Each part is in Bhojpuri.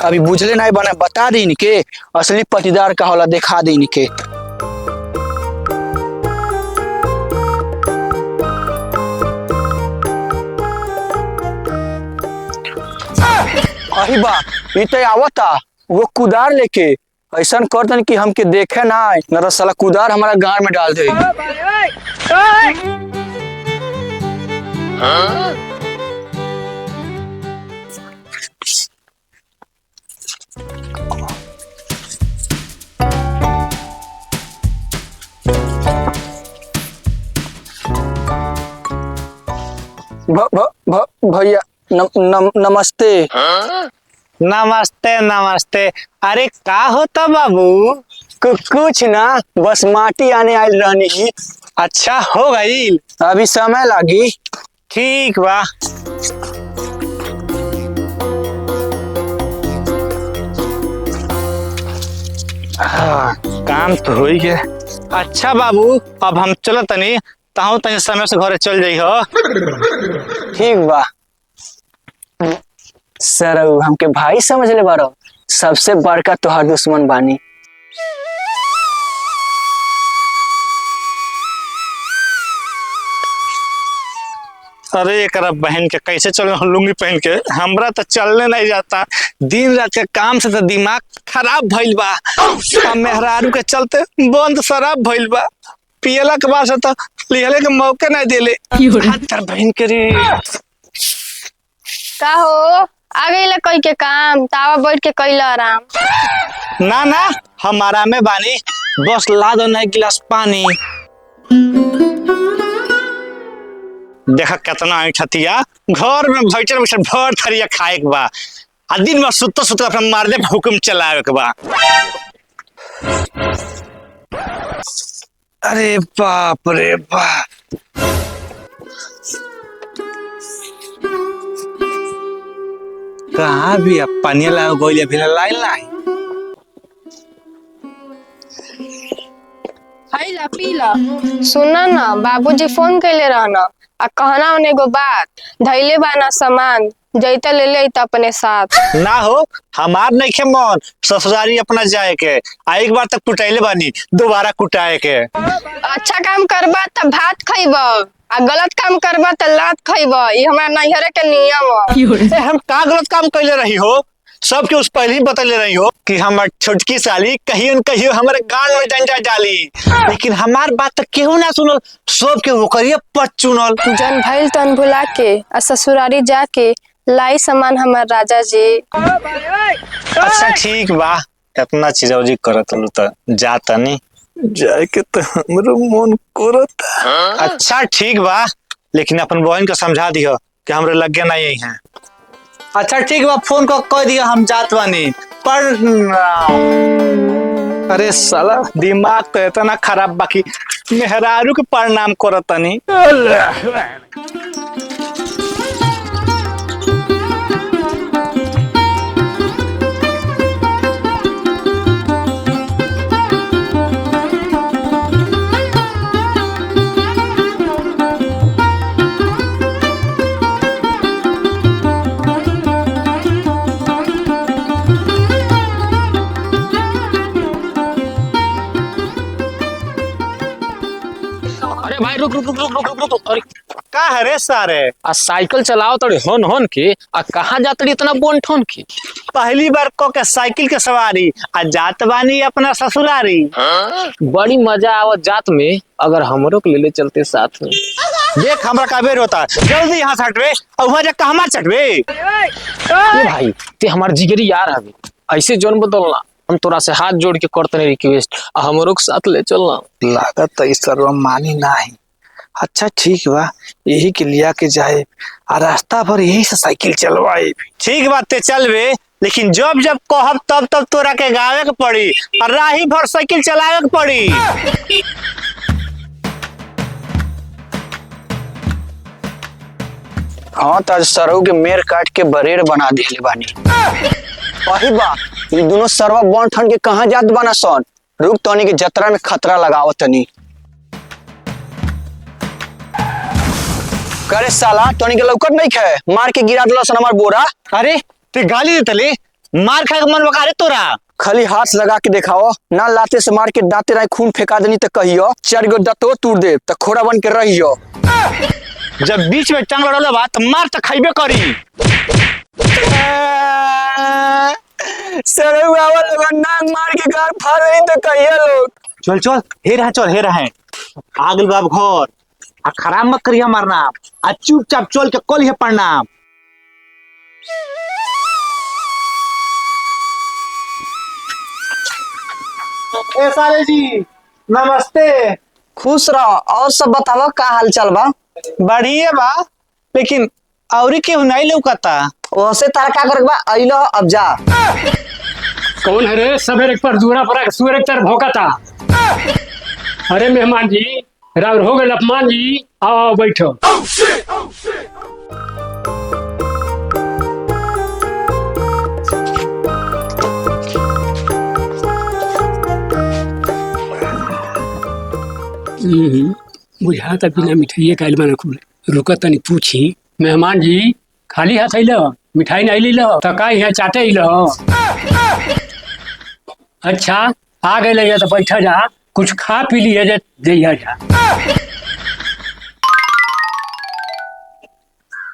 अभी बुझले नहीं बना, बता दी इनके असली पटीदार का होला, दिखा दी इनके। अरे बा ये तो आवता वो कुदार लेके, ऐसा करतन कि हमके देखे ना, न तो साला कुदार हमारा गांव में डाल दे। भैया नमस्ते। नमस्ते नमस्ते। अरे का होता बाबू? कुछ ना, बस माटी आने आयल रहनी ही। अच्छा हो गई, अभी समय लागी। ठीक बा। काम तो हो ही गया। अच्छा बाबू, अब हम चलो तनी ताऊ तनी समय से घरे चल जाई हो। ठीक बा सर, हमके भाई समझ ले बारो, सबसे बड़का तोहार दुश्मन बानी। अरे एक बहन के कैसे चल लुंगी पहन के, हमरा तो चलने नहीं जाता। दिन रात के काम से तो दिमाग खराब भइल बा। मेहरारू के चलते बंद शराब भइल बा, पियला के बाद से तो लिहले के मौके नहीं देले। बहन के रे का हो आ गई कोई के काम, तावा बैठ के कैला आराम। ना ना, हमारा में बानी, बस ला दो ना एक गिलास पानी। देखा कितना ऐठतिया, घर में बैठल बैठल भर थरिया खाए के बा, आ दिन में सुत सुत अपना मार दे हुकुम चलावे के बा। अरे बाप रे बाप। कहाँ भी अब पानी ला गोलिया भी लाइन लाई। हाइला पीला। सुना ना, बाबूजी फोन कैले रहना आ कहना उन्हें एगो बात, धैले बाना सामान जैता ले ले अपने साथ। ना हो, हमार नहीं खे मन ससुरारी अपना जाए के, आ एक बार तक कुटाइले बानी, दोबारा कुटाए के। अच्छा काम करबा त भात खइब, आ गलत काम करबा त लात खइब। ये हमारा नैहरे के नियम है। हम का गलत काम कैले रही हो? सबके उस पहले ही बतले रही हो कि हमार छोटकी साली कहियो न कहियो हमारे गांव में डंडा डाली, लेकिन हमार बात तो केहू ना सुनल, सबके ओकरिए पट चुनल। जन भइल तन भुला के आ ससुरारी जाके लाई सामान हमार राजा जी। अच्छा ठीक बा, इतना चीजौजी करत हलू त जाता नहीं जाए के तो हमरो मन करत। अच्छा ठीक बा, लेकिन अपन बहन को समझा दियो कि हमरे लगे नहीं यही है। अच्छा ठीक बा, फोन को कह दिया हम जात बानी। पर अरे साला दिमाग तो इतना खराब बाकी मेहरारू के प्रणाम करतनी। अरे भाई रुक रुक रुक रुक रुक रुक रुक। अरे का है रे सारे? आ साइकिल चलाओ तड़े होन होन के, आ कहाँ जातड़ी इतना बोन ठोन के? पहली बार को के साइकिल के सवारी, आ जात बानी अपना ससुरारी। बड़ी मजा आवत जात में, अगर हमरो को ले ले चलते साथ में। देख हमरा का बेर होता, जल्दी यहाँ से हटवे और वहाँ जाकर हमार चटवे। ये भाई ते हमार जिगरी यार हवे, ऐसे जोन बदलना, हम तोरा से हाथ जोड़ के करतने रिक्वेस्ट, आ हमरो के साथ ले चलना। लागत तो इस सर्व मानी नहीं। अच्छा ठीक बा, यही के लिया के जाए, आ रास्ता भर यही से साइकिल चलवाए। ठीक बात ते चलवे, लेकिन जब जब कहब तब तब तोरा के गावे के पड़ी और राही भर साइकिल चलावे के पड़ी। हाँ तो सरऊ के मेर काट के बरेर बना दिले बानी। वही बा, ये दोनों सरवा बॉन्ड ठन के कहाँ जात बाना सन। रुक तनी के जतरा में खतरा लगाओ तनी। करे साला तनी के लौकत नहीं खे, मार के गिरा दिला सन हमार बोरा। अरे ते गाली देतले, मार खाए के मन बका रे तोरा। खाली हाथ लगा के दिखाओ ना, लाते से मार के दाते रहे खून फेंका देनी तो कहियो 4 गो दतो तोड़ दे तो खोरा बन के रहियो। जब बीच में टांग लड़ल बा तो मार तो खाइबे करी। सरवा लोग नाक मार के गार फाड़ रही तो कहियो लोग। चल चल हे रहे आगल बाब घर आ खराब मत करिया मारना आ चुपचाप चल के कल है प्रणाम। ए साले जी नमस्ते। खुश रहो और सब बताओ का हाल चाल बा। बढ़िया बा लेकिन औरी केहू नहीं लौकता। वैसे तारा का करक बा अइलो अब जा। कौन है रे सवेरे पर दूरा पर सूरज तर भौंकता। अरे मेहमान जी राव हो गए अपमान जी, आओ आओ बैठो। बुझाता बिना मिठाइए काल बना खुले रुका तनी पूछी। मेहमान जी खाली हाथ अइल मिठाई नहीं ली लो तो का यहाँ चाटे अइल। अच्छा आ गए तो बैठा जा कुछ खा पी लिए जइया जा।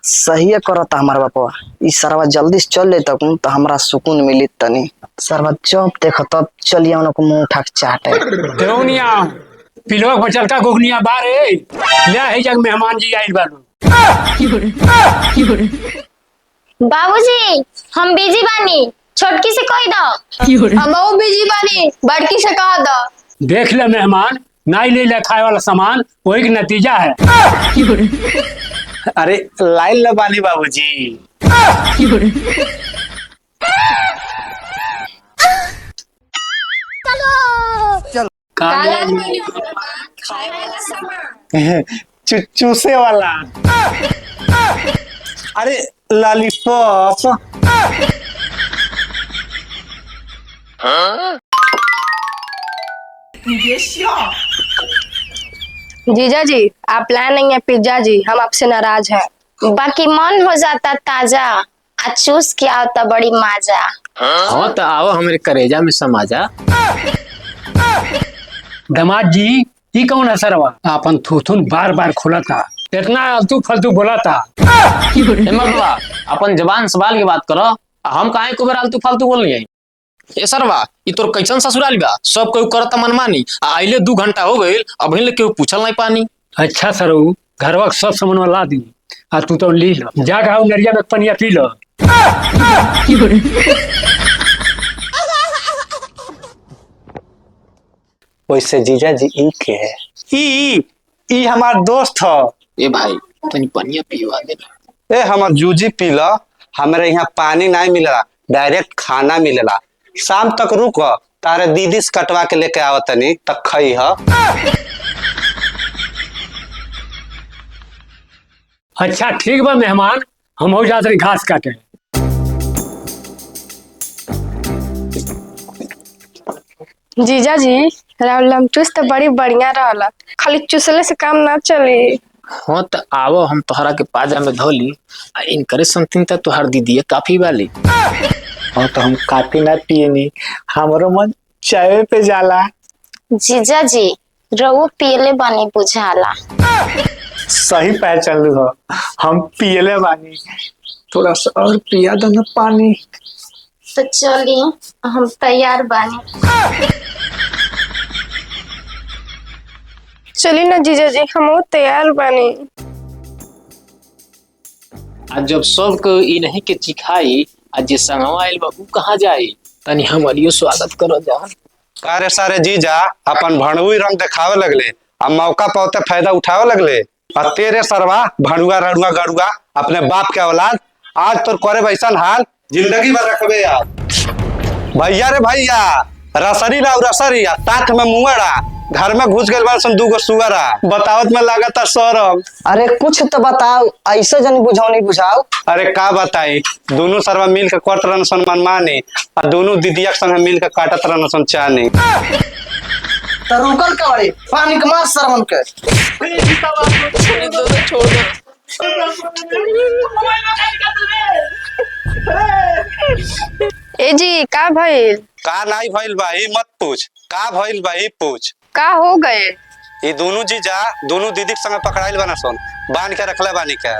सही करता हमार बापा। ई सरवा जल्दी से चल ले तक तो हमरा सुकून मिली तनी। सरवा जब देखो तब चलिए उनको मुंह उठा के चाटे। देवनिया पिलवा बचल का गोगनिया बारे ले है जग मेहमान जी आइल बालो। बाबूजी हम बिजी बानी, छोटकी से कह दो। हम बिजी बानी, बड़की से कह दो। देख ले मेहमान नहीं ले ले खाए वाला सामान वही का नतीजा है। अरे लाइन लबानी बाबूजी। चूसे वाला। अरे लॉलीपॉप। जीजा जी आप लाए नहीं है पिज्जा जी, हम आपसे नाराज हैं। बाकी मन हो जाता ताजा, चूस के आता बड़ी मजा। हाँ तो आओ हमारे करेजा में समा जा। दामाद जी ये कौन है सरवा अपन थूथुन बार बार खुला था, इतना आलतू फालतू बोला था। मरवा अपन जबान संभाल के बात करो। हम काहे को बेर आलतू फालतू बोल रही है। ए सरवा ये तोर कैसन ससुराल बा, सब कोई करता मनमानी। आइले 2 घंटा हो गइल अभी ले केहू पूछल नहीं पानी। अच्छा सरऊ घरवा सब सामान ला दी आ तू तो ली लो जा गाँव नरिया में पनिया पी लो। वैसे जीजा जी ई के है? ई हमार दोस्त ह। ए भाई तनी पनिया पीवा दे। ए हमर जूजी पीला, हमारे यहाँ पानी नहीं मिलेला, डायरेक्ट खाना मिलेला। शाम तक रुक तारे दीदी से कटवा के लेके आवतनी तक खई ह। अच्छा ठीक बा मेहमान हम हो जाते घास काटे। जीजा जी राहुल चूस तो बड़ी बढ़िया रहला, खाली चूसले से काम ना चली। हाँ तो आवो हम तोहरा के पाजा में धोली इनकरे समथिंग तो तोहर दीदी काफी वाली। हाँ तो हम काफी ना पियनी, हमारो मन चाय पे जाला। जीजा जी रवो पियले बानी बुझाला। सही पहचान लू हो, हम पियले बानी। थोड़ा सा और पिया दो ना पानी। तो चली हम तैयार बानी। चली ना जीजा जी हम तैयार बानी। आज जब सब को ई नहीं के चिखाई आज जे संगवा आइल बा उ कहां जाई, तनी हमरियो स्वागत करो जा। कारे सारे जीजा अपन भणुई रंग दिखावे लगले, अब मौका पाते फायदा उठावे लगले। और तेरे सरवा भणुआ रड़ुआ गड़ुआ अपने बाप के औलाद, आज तो करे वैसन हाल जिंदगी भर रखबे यार। भैया रे भैया रसरी ला रसरी साथ में मुंगड़ा घर में घुस गए सन 2 गो सुअरा, बतावत में लागता शरम। अरे कुछ तो बताओ, ऐसे जन बुझाओ नहीं बुझाओ। अरे का बताई, दोनों सरवा मिल के कट रन सन मनमानी और दोनों दीदिया संग मिल के काटत रन सन चानी। तो रुकल का बड़ी पानी के मार सरवन के। ए जी का भइल? का नहीं भइल बा ई मत पूछ, का भइल बा ई पूछ। का हो गए? ये दोनों जीजा दोनों दीदी के संग पकड़ाइल बना सन, बांध के रखले बानी के।